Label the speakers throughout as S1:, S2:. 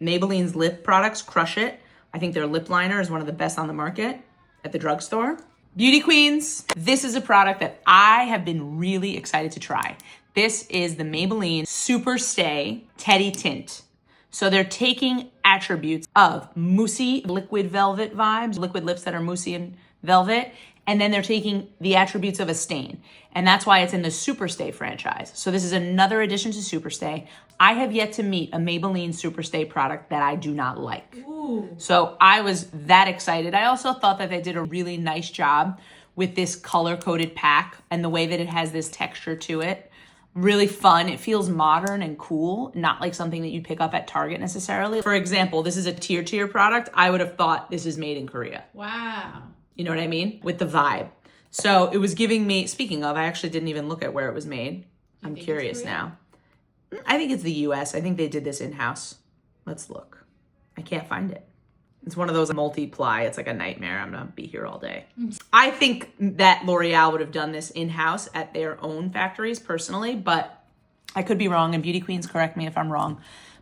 S1: Maybelline's lip products crush it. I think their lip liner is one of the best on the market at the drugstore. Beauty queens, this is a product that I have been really excited to try. This is the Maybelline SUPERSTAY Teddy Tint. So they're taking attributes of moussey liquid velvet vibes, liquid lips that are moussey and velvet, and then they're taking the attributes of a stain. And that's why it's in the SUPERSTAY franchise. So this is another addition to SUPERSTAY. I have yet to meet a Maybelline SUPERSTAY product that I do not like.
S2: Ooh.
S1: So I was that excited. I also thought that they did a really nice job with this color-coded pack and the way that it has this texture to it. Really fun. It feels modern and cool, not like something that you pick up at Target necessarily. For example, this is a tier product. I would have thought this is made in Korea.
S2: Wow.
S1: You know what I mean? With the vibe. So it was giving me, speaking of, I actually didn't even look at where it was made. I'm curious now. I think it's the US. I think they did this in-house. Let's look. I can't find it. It's one of those multiply. It's like a nightmare. I'm gonna be here all day. I think that L'Oreal would have done this in-house at their own factories personally, but I could be wrong, and beauty queens correct me if I'm wrong.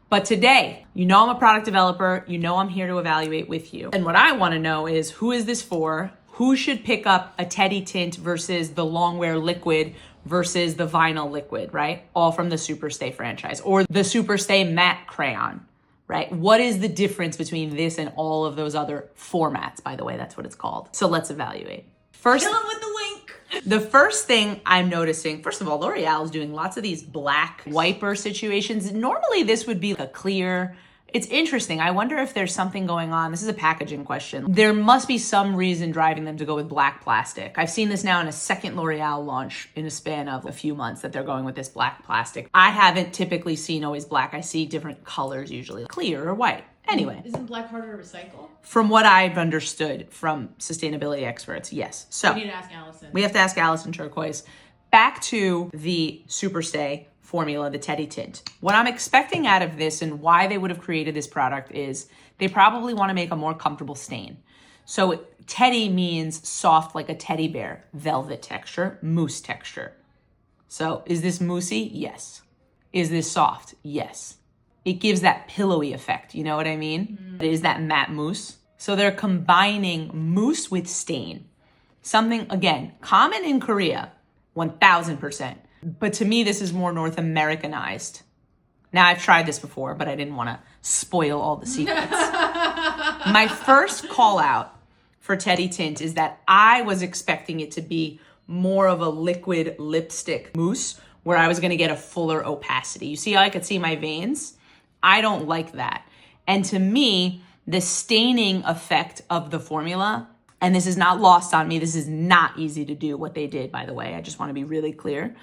S1: But today, you know I'm a product developer. You know I'm here to evaluate with you. And what I wanna know is, who is this for? Who should pick up a Teddy Tint versus the Longwear Liquid versus the Vinyl Liquid, right? All from the SUPERSTAY franchise, or the SUPERSTAY Matte Crayon. Right? What is the difference between this and all of those other formats, by the way? That's what it's called. So let's evaluate. First,
S2: Kill 'em with the link.
S1: the first thing I'm noticing, first of all, L'Oreal is doing lots of these black wiper situations. Normally this would be a clear. It's interesting. I wonder if there's something going on. This is a packaging question. There must be some reason driving them to go with black plastic. I've seen this now in a second L'Oreal launch in a span of a few months that they're going with this black plastic. I haven't typically seen always black. I see different colors usually, clear or white. Anyway.
S2: Isn't black harder to recycle?
S1: From what I've understood from sustainability experts, yes. So
S2: We need to ask Allison.
S1: we have to ask Allison Turquoise. Back to the SUPERSTAY formula, the Teddy Tint. What I'm expecting out of this and why they would have created this product is they probably want to make a more comfortable stain. So teddy means soft like a teddy bear, velvet texture, mousse texture. So is this moussey? Yes. Is this soft? Yes. It gives that pillowy effect, you know what I mean? It is that matte mousse. So they're combining mousse with stain. Something, again, common in Korea, 1000%. But to me, this is more North Americanized. Now, I've tried this before, but I didn't want to spoil all the secrets. My first call out for Teddy Tint is that I was expecting it to be more of a liquid lipstick mousse where I was going to get a fuller opacity. You see how I could see my veins? I don't like that. And to me, the staining effect of the formula, and this is not lost on me, this is not easy to do what they did, by the way. I just want to be really clear.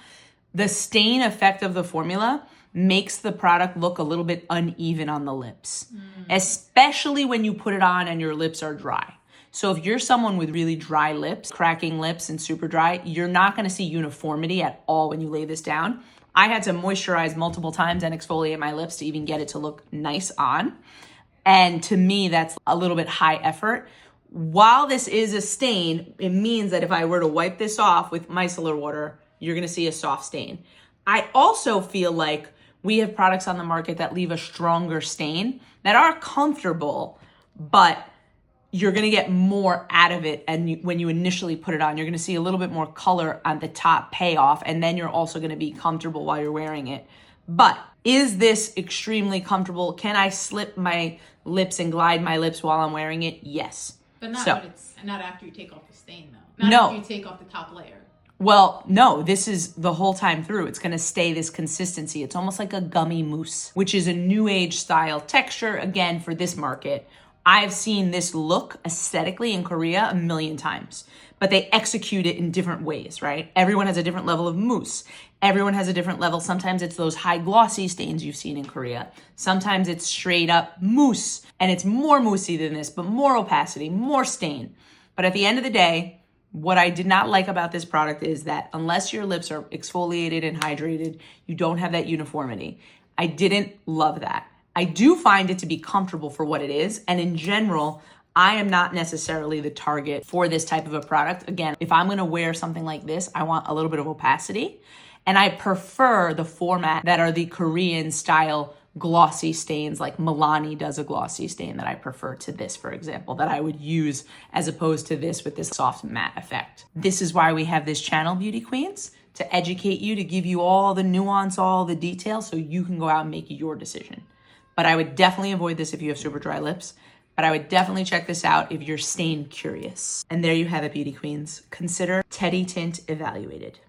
S1: The stain effect of the formula makes the product look a little bit uneven on the lips, especially when you put it on and your lips are dry. So if you're someone with really dry lips, cracking lips and super dry, you're not going to see uniformity at all when you lay this down. I had to moisturize multiple times and exfoliate my lips to even get it to look nice on. And to me, that's a little bit high effort. While this is a stain, it means that if I were to wipe this off with micellar water, you're going to see a soft stain. I also feel like we have products on the market that leave a stronger stain that are comfortable, but you're going to get more out of it. And when you initially put it on, you're going to see a little bit more color on the top payoff. And then you're also going to be comfortable while you're wearing it. But is this extremely comfortable? Can I slip my lips and glide my lips while I'm wearing it? Yes.
S2: But not,
S1: So,
S2: when it's, not after you take off the stain, though. Not
S1: No.
S2: after you take off the top layer.
S1: Well, no, this is the whole time through. It's going to stay this consistency. It's almost like a gummy mousse, which is a new age style texture, again, for this market. I've seen this look aesthetically in Korea a million times, but they execute it in different ways, right? Everyone has a different level of mousse. Everyone has a different level. Sometimes it's those high glossy stains you've seen in Korea. Sometimes it's straight up mousse, and it's more moussey than this, but more opacity, more stain. But at the end of the day, what I did not like about this product is that unless your lips are exfoliated and hydrated, you don't have that uniformity. I didn't love that. I do find it to be comfortable for what it is. And in general, I am not necessarily the target for this type of a product. Again, if I'm going to wear something like this, I want a little bit of opacity. And I prefer the format that are the Korean style glossy stains, like Milani does a glossy stain that I prefer to this, for example, that I would use as opposed to this with this soft matte effect. This is why we have this channel, Beauty Queens, to educate you, to give you all the nuance, all the details, so you can go out and make your decision. But I would definitely avoid this if you have super dry lips. But I would definitely check this out if you're stain curious. And there you have it, Beauty Queens. Consider Teddy Tint Evaluated.